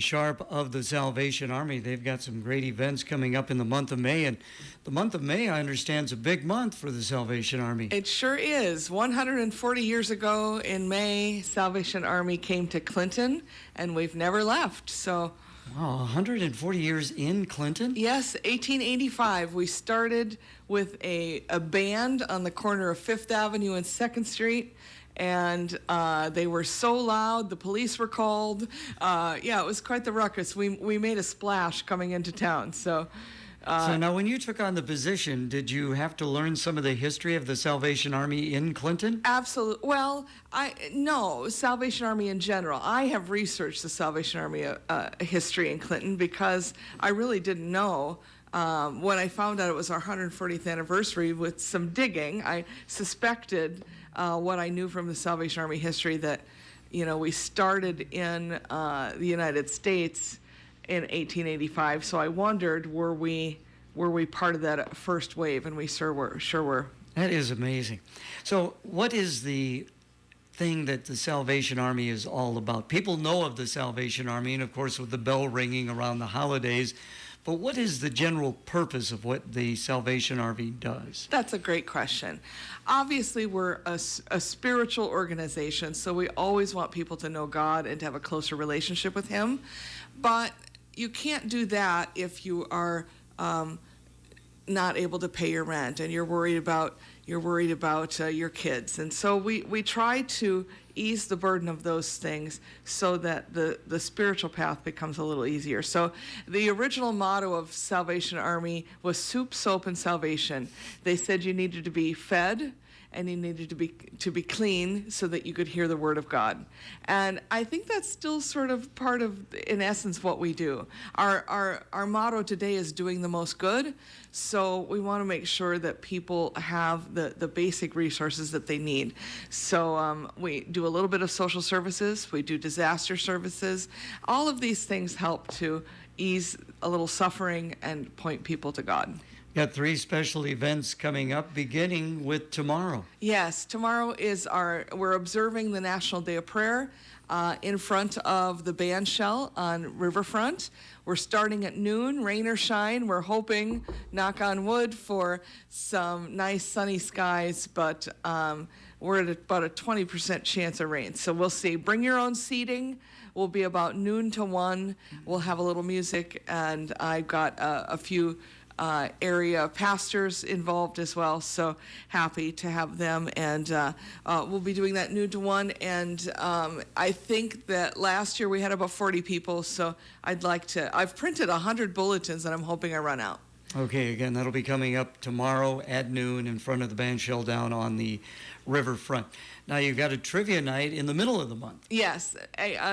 Sharp of the Salvation Army. They've got some great events coming up in the month of May. And the month of May, I understand, is a big month for the Salvation Army. It sure is. 140 years ago in May, Salvation Army came to Clinton, and we've never left. So, wow, 140 years in Clinton? yes, 1885. We started with a band on the corner of 5th Avenue and 2nd Street. And they were so loud, the police were called. Yeah, it was quite the ruckus. We made a splash coming into town. So now when you took on the position, did you have to learn some of the history of the Salvation Army in Clinton? Absolutely. Well, no, Salvation Army in general. I have researched the Salvation Army history in Clinton because I really didn't know. When I found out it was our 140th anniversary, with some digging, I suspected what I knew from the Salvation Army history, that, we started in the United States in 1885. So I wondered, were we part of that first wave? And we sure were. That is amazing. So what is the thing that the Salvation Army is all about? People know of the Salvation Army, and of course with the bell ringing around the holidays, but what is the general purpose of what the Salvation Army does? That's a great question. Obviously, we're a spiritual organization, so we always want people to know God and to have a closer relationship with Him. But you can't do that if you are not able to pay your rent and you're worried about your kids. And so we try to ease the burden of those things so that the spiritual path becomes a little easier. So the original motto of Salvation Army was soup, soap, and salvation. They said you needed to be fed and you needed to be clean so that you could hear the word of God. And I think that's still sort of part of, in essence, what we do. Our motto today is doing the most good. So we want to make sure that people have the basic resources that they need. So we do a little bit of social services, we do disaster services. All of these things help to ease a little suffering and point people to God. Got 3 special events coming up, beginning with tomorrow. Yes, tomorrow is we're observing the National Day of Prayer in front of the band shell on Riverfront. We're starting at noon, rain or shine. We're hoping, knock on wood, for some nice sunny skies, but we're at about a 20% chance of rain. So we'll see. Bring your own seating. We'll be about noon to 1. We'll have a little music, and I've got a few area pastors involved as well, so happy to have them. And we'll be doing that noon to 1. And I think that last year we had about 40 people, so I've printed 100 bulletins, and I'm hoping I run out. Okay, again, that'll be coming up tomorrow at noon in front of the band shell down on the riverfront. Now, you've got a trivia night in the middle of the month. Yes,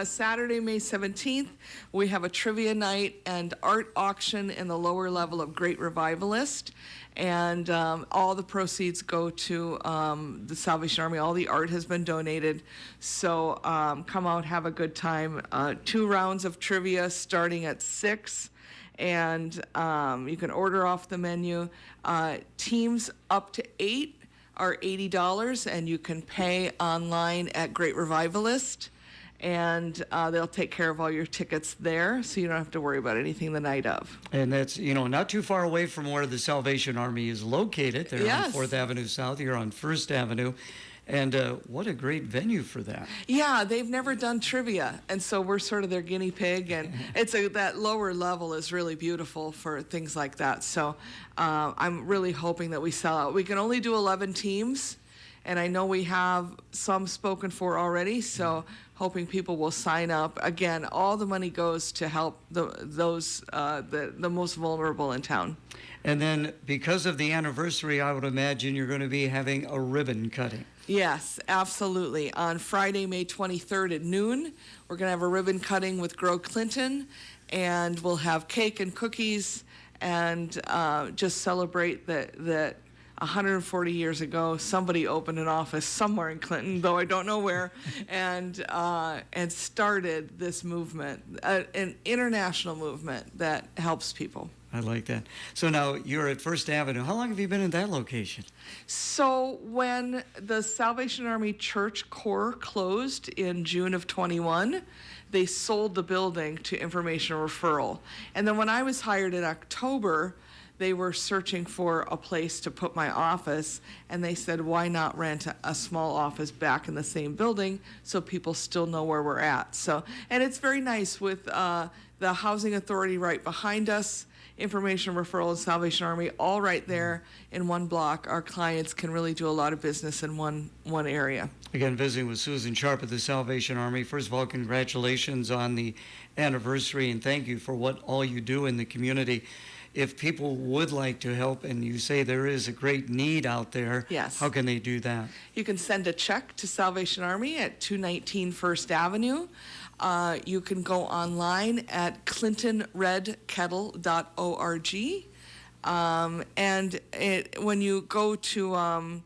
Saturday, May 17th, we have a trivia night and art auction in the lower level of Great Revivalist. And all the proceeds go to the Salvation Army. All the art has been donated. So come out, have a good time. 2 rounds of trivia starting at 6. And you can order off the menu. Teams up to 8 are $80, and you can pay online at Great Revivalist, and they'll take care of all your tickets there, so you don't have to worry about anything the night of. And that's, not too far away from where the Salvation Army is located. They're Yes. on 4th Avenue South. You're on 1st Avenue. And what a great venue for that. Yeah, they've never done trivia, and so we're sort of their guinea pig, and that lower level is really beautiful for things like that. So I'm really hoping that we sell out. We can only do 11 teams, and I know we have some spoken for already, so hoping people will sign up. Again, all the money goes to help the most vulnerable in town. And then because of the anniversary, I would imagine you're going to be having a ribbon cutting. Yes, absolutely. On Friday, May 23rd at noon, we're going to have a ribbon cutting with Grow Clinton, and we'll have cake and cookies, and just celebrate that 140 years ago, somebody opened an office somewhere in Clinton, though I don't know where, and started this movement, an international movement that helps people. I like that. So now you're at 1st Avenue. How long have you been in that location? So when the Salvation Army Church Core closed in June of 21, they sold the building to Information Referral. And then when I was hired in October, they were searching for a place to put my office, and they said, why not rent a small office back in the same building so people still know where we're at? So, and it's very nice with the Housing Authority right behind us, Information Referral, and Salvation Army, all right there in one block. Our clients can really do a lot of business in one area. Again, visiting with Susan Sharp of the Salvation Army. First of all, congratulations on the anniversary, and thank you for what all you do in the community. If people would like to help, and you say there is a great need out there, Yes. how can they do that? You can send a check to Salvation Army at 219 First Avenue. You can go online at clintonredkettle.org. When you go to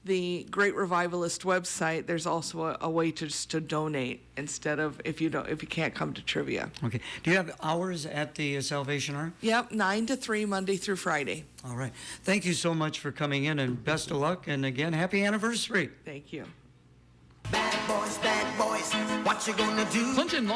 the Great Revivalist website, there's also a way to donate instead of if you can't come to trivia. Okay. Do you have hours at the Salvation Army? Yep, 9 to 3, Monday through Friday. All right. Thank you so much for coming in, and best of luck. And again, happy anniversary. Thank you. Bad boys, what you gonna do? Clinton